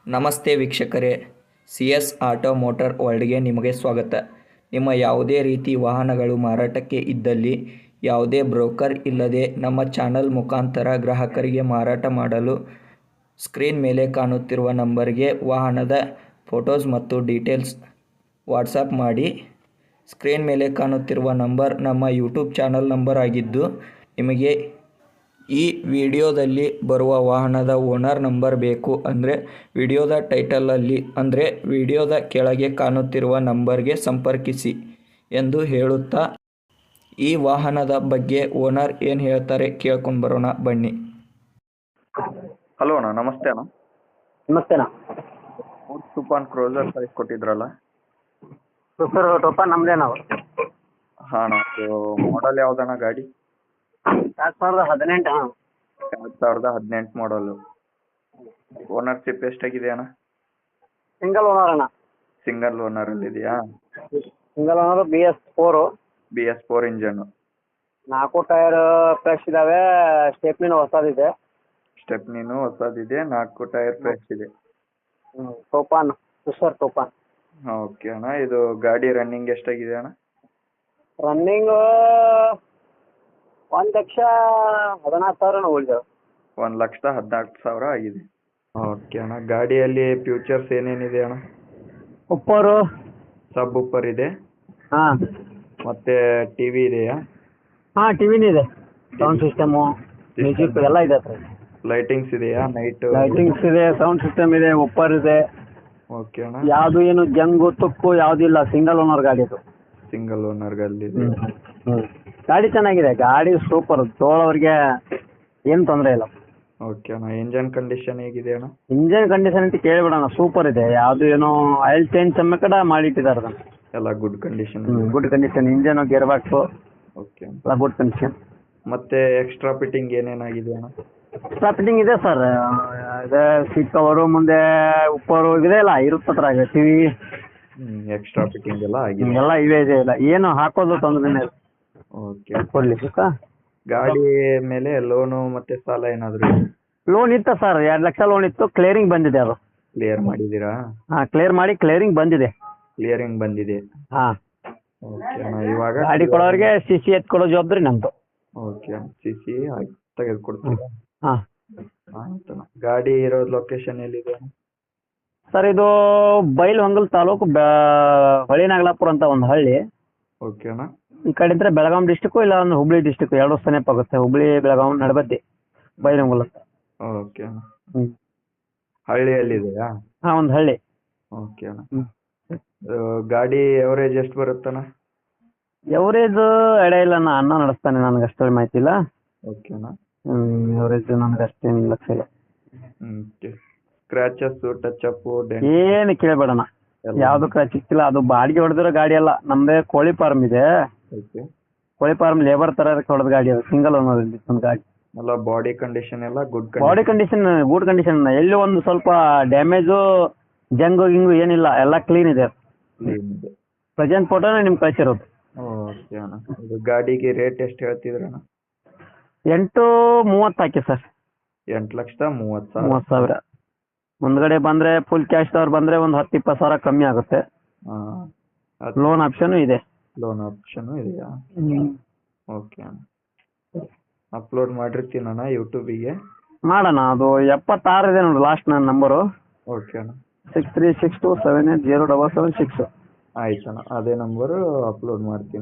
ನಮಸ್ತೆ ವೀಕ್ಷಕರೇ, C S auto motor ವರ್ಲ್ಡ್ಗೆ ನಿಮಗೆ ಸ್ವಾಗತ. ನಿಮ್ಮ ಯಾವುದೇ ರೀತಿ ವಾಹನಗಳು ಮಾರಾಟಕ್ಕೆ ಇದ್ದಲ್ಲಿ ಯಾವುದೇ ಬ್ರೋಕರ್ ಇಲ್ಲದೆ ನಮ್ಮ ಚಾನಲ್ ಮುಖಾಂತರ ಗ್ರಾಹಕರಿಗೆ ಮಾರಾಟ ಮಾಡಲು ಸ್ಕ್ರೀನ್ ಮೇಲೆ ಕಾಣುತ್ತಿರುವ ನಂಬರ್ಗೆ ವಾಹನದ ಫೋಟೋಸ್ ಮತ್ತು ಡೀಟೇಲ್ಸ್ ವಾಟ್ಸಪ್ ಮಾಡಿ. ಸ್ಕ್ರೀನ್ ಮೇಲೆ ಕಾಣುತ್ತಿರುವ ನಂಬರ್ ನಮ್ಮ ಯೂಟ್ಯೂಬ್ ಚಾನಲ್ ನಂಬರ್ ಆಗಿದ್ದು, ನಿಮಗೆ ಈ ವಿಡಿಯೋದಲ್ಲಿ ಬರುವ ವಾಹನದ ಓನರ್ ನಂಬರ್ ಬೇಕು ಅಂದರೆ ವಿಡಿಯೋದ ಟೈಟಲಲ್ಲಿ ಅಂದರೆ ವಿಡಿಯೋದ ಕೆಳಗೆ ಕಾಣುತ್ತಿರುವ ನಂಬರ್ಗೆ ಸಂಪರ್ಕಿಸಿ ಎಂದು ಹೇಳುತ್ತಾ, ಈ ವಾಹನದ ಬಗ್ಗೆ ಓನರ್ ಏನು ಹೇಳ್ತಾರೆ ಕೇಳ್ಕೊಂಡು ಬರೋಣ ಬನ್ನಿ. ಹಲೋ ಅಣ್ಣ, ನಮಸ್ತೆ ಅಣ್ಣ. ನಮಸ್ತೆನಾ ತುಫಾನ್ ಕ್ರೋಸರ್ ಸೈಜ್ ಕೊಟ್ಟಿದ್ರಲ್ಲ? ಸರ್ ಟೋಪ ನಮ್ಮದೇ ನಾವು ಹಾಂ ಅಣ್ಣ, ಮಾಡಲ್ ಯಾವ್ದಣ್ಣ ಗಾಡಿ? 2018 2018 ಮಾಡಲು. ಓನರ್ಶಿಪ್ ಎಷ್ಟಾಗಿದೆ ಅಣ್ಣ? ಸಿಂಗಲ್ ಓನರ್ ಅಣ್ಣ. ಸಿಂಗಲ್ ಓನರಲ್ಲಿ ಇದೆಯಾ? Single owner BS4 BS4 engine. 4 tyre fresh ಇದಾವೆ. ಸ್ಟೆಪ್ನಿನೂ ಹೊಸದಿದೆ. ಸ್ಟೆಪ್ನಿನೂ ಹೊಸದಿದೆ, 4 ಟೈರ್ ಫ್ರೆಶ್ ಇದೆ. ಟೋಪಾನ್ ಸರ್ ಟೋಪಾನ್. ಓಕೆ ಅಣ್ಣ, ಇದು ಗಾಡಿ ರನ್ನಿಂಗ್ ಎಷ್ಟಾಗಿದೆ ಅಣ್ಣ? ರನ್ನಿಂಗ್ 1,14,000 ಉಳಿದಾವೆ. 1,14,000 ಆಗಿದೆ. ಓಕೆ ಅಣ್ಣ, ಗಾಡಿಯಲ್ಲಿ ಫ್ಯೂಚರ್ಸ್ ಏನೇನಿದೆ ಅಣ್ಣ? ಉಪ್ಪರು ಸಬ್ ಉಪ್ಪರ್ ಇದೆ, ಹಾಂ ಮತ್ತೆ ಟಿವಿ ಇದೆಯಾ? ಹಾಂ ಟಿವಿನೂ ಇದೆ. ಸೌಂಡ್ ಸಿಸ್ಟಮು, ಮ್ಯೂಸಿಕ್ ಎಲ್ಲ ಇದೆ ಸರ್. ಲೈಟಿಂಗ್ಸ್ ಇದೆಯಾ? ನೈಟ್ ಲೈಟಿಂಗ್ಸ್ ಇದೆ, ಸೌಂಡ್ ಸಿಸ್ಟಮ್ ಇದೆ, ಉಪ್ಪರ್ ಇದೆ. ಓಕೆ ಅಣ್ಣ, ಯಾವುದು ಏನು ಜಂಗು ತುಕ್ಕು ಯಾವುದೂ ಇಲ್ಲ. ಸಿಂಗಲ್ ಓನರ್ ಗಾಡಿ ಇದು. ಸಿಂಗಲ್ ಓನರ್ ಗಾಡಿ ಇದೆ. ಗಾಡಿ ಚೆನ್ನಾಗಿದೆ. ಗಾಡಿ ಸೂಪರ್, ತೋಳೋರಿಗೆ ಏನು ತೊಂದರೆ ಇಲ್ಲ. ಓಕೆ ಅಣ್ಣ, ಇಂಜನ್ ಕಂಡೀಷನ್ ಹೇಗಿದೆ ಅಣ್ಣ? ಇಂಜಿನ್ ಕಂಡೀಷನ್ ಅಂತ ಕೇಳಿಬಿಡೋಣ, ಸೂಪರ್ ಇದೆ. ಯಾವುದು ಏನೋ ಆಯಿಲ್ ಚೇಂಜ್ ಸಮೇತ ಮಾಡಿಟ್ಟಿದ್ದಾರೆ ಅದನ್ನು. ಎಲ್ಲ good condition. Good condition. Engine gear box okay ಎಲ್ಲ ಗುಡ್ ಕಂಡೀಷನ್. ಮತ್ತೆ ಎಕ್ಸ್ಟ್ರಾ ಫಿಟ್ಟಿಂಗ್ ಏನೇನಾಗಿದೆ ಅಣ್ಣ? ಎಕ್ಸ್ಟ್ರಾ ಫಿಟ್ಟಿಂಗ್ ಇದೆ ಸರ್. ಇದೆ ಸೀಟ್ ಕವರು, ಮುಂದೆ ಉಪ್ಪರು ಇದೆ, ಎಲ್ಲ ಇರುತ್ತೆ ಅದ್ರಾಗ. ಟಿವಿ ಎಕ್ಸ್ಟ್ರಾ ಫಿಟ್ಟಿಂಗ್ ಎಲ್ಲ ಆಗಿದೆ. ಎಲ್ಲ ಇವೆ ಇದೆ. ಇಲ್ಲ ಏನು ಹಾಕೋದು ತೊಂದರೆ ಓಕೆ, ಕೊಡ್ಲಿಕ್ಕೆ. ಗಾಡಿ ಮೇಲೆ ಲೋನು ಮತ್ತೆ ಸಾಲ ಏನಾದ್ರು ಲೋನ್ ಇತ್ತು ಸರ್, 2 ಲಕ್ಷ ಲೋನ್ ಇತ್ತು. ಕ್ಲಿಯರಿಂಗ್ ಬಂದಿದೆ ಅದು. ಕ್ಲಿಯರ್ ಮಾಡಿದ್ದೀರಾ? ಹಾಂ ಕ್ಲಿಯರ್ ಮಾಡಿ ಕ್ಲಿಯರಿಂಗ್ ಬಂದಿದೆ. ಕ್ಲಿಯರಿಂಗ್ ಬಂದಿದೆ. ಹಾಂ ಓಕೆ ಅಣ್ಣ, ಇವಾಗ ಗಾಡಿ ಕೊಡೋರಿಗೆ CC ಎತ್ ಕೊಡೋ ಜವಾಬ್ದಾರಿ ನಮ್ದು. Okay, CC ತೆಗೆದುಕೊಡ್ತೀರಾ? ಹಾಂ ಆಯ್ತು ಅಣ್ಣ. ಗಾಡಿ ಇರೋ ಲೊಕೇಶನ್ ಎಲ್ಲಿದೆ? ಸರ್ ಇದು ಬೈಲಹೊಂಗಲ ತಾಲೂಕು ಹೊಳೆನಾಗಲಾಪುರ ಅಂತ ಒಂದು ಹಳ್ಳಿ. ಓಕೆ ಅಣ್ಣ. ಈ ಕಡೆ ಇದ್ರೆ ಬೆಳಗಾಂ ಡಿಸ್ಟಿಕ್ಕು, ಇಲ್ಲ ಅಂದ್ರೆ ಹುಬ್ಳಿ ಡಿಸ್ಟಿಕ್, ಎರಡು ಸಮೀಪ ಆಗುತ್ತೆ. ಹುಬ್ಳಿ ಬೆಳಗಾಂ ನಡಬದ್ದಿ ಬೈಲಹೊಂಗಲ. ಓಕೆ ಅಣ್ಣ, ಹಳ್ಳಿಯಲ್ಲಿದೆಯಾ? ಹಾಂ ಒಂದು ಹಳ್ಳಿ. ಓಕೆ ಅಣ್ಣ. ಗಾಡಿ ಎವರೇಜ್ ಎಷ್ಟು ಬರುತ್ತಣ್ಣ? ಎವರೇಜ್ ಎಡೆ ಇಲ್ಲ, ಅಣ್ಣ ನಡೆಸ್ತಾನೆ, ನನಗೆ ಅಷ್ಟು ಮಾಹಿತಿ ಇಲ್ಲ. ಓಕೆ ಅಣ್ಣ. ಎವರೇಜ್ ನನಗೆ ಅಷ್ಟೇನು ಲಕ್ಷ ಇಲ್ಲ. ಸ್ಕ್ರಾಚಸ್, ಟಚ್ ಅಪ್, ಏನು ಕೇಳಬೇಡಣ, ಯಾವ್ದಕ್ಕೆ ಸಿಕ್ತಿಲ್ಲ. ಅದು ಬಾಡಿಗೆ ಹೊಡೆದಿರೋ ಗಾಡಿ ಅಲ್ಲ, ನಮ್ದೇ ಕೋಳಿ ಫಾರ್ಮ್ ಇದೆ. ಕೋಳಿ ಫಾರ್ಮ್ ಲೇಬರ್ ತರ ಹೊಡೆದ ಗಾಡಿ ಅದು. ಸಿಂಗಲ್ ಓನರ್ ಒಂದು ಗಾಡಿ. ಎಲ್ಲ ಬಾಡಿ ಕಂಡೀಷನ್ ಎಲ್ಲ good body condition good condition. ಎಲ್ಲಿ ಒಂದು ಸ್ವಲ್ಪ ಡ್ಯಾಮೇಜು ಜಂಗು ಗಿಂಗು ಏನಿಲ್ಲ, ಎಲ್ಲ ಕ್ಲೀನ್ ಇದೆ. ಪ್ರೆಸೆಂಟ್ ಫೋಟೋನೇ ನಿಮ್ಗೆ ಕಳಿಸಿರೋದು. ಓಕೆ ಅಣ್ಣ, ಇದು ಗಾಡಿಗೆ ರೇಟ್ ಎಷ್ಟು ಹೇಳ್ತಿದ್ರಣ್ಣ? 830 ಹಾಕಿ ಸರ್. 8,30,000. ಮುಂದ್ಗಡೆ ಬಂದ್ರೆ ಫುಲ್ ಕ್ಯಾಶ್ ದವ್ರು ಬಂದ್ರೆ ಒಂದು 10-20 ಸಾವಿರ ಕಮ್ಮಿ ಆಗುತ್ತೆ. ಲೋನ್ ಆಪ್ಷನ್ ಇದೆ. ಲೋನ್ ಆಪ್ಷನ್ ಇದೆಯಾ? ಓಕೆ ಅಣ್ಣ, ಅಪ್ಲೋಡ್ ಮಾಡಿರ್ತೀನಣ್ಣ ಯೂಟ್ಯೂಬಿಗೆ. ಮಾಡೋಣ. ಅದು 76 ಇದೆ ನೋಡಿ ಲಾಸ್ಟ್ ನನ್ನ ನಂಬರು. ಓಕೆ ಅಣ್ಣ. 6362780776. ಆಯ್ತಣ್ಣ, ಅದೇ ನಂಬರು ಅಪ್ಲೋಡ್ ಮಾಡ್ತೀನಿ.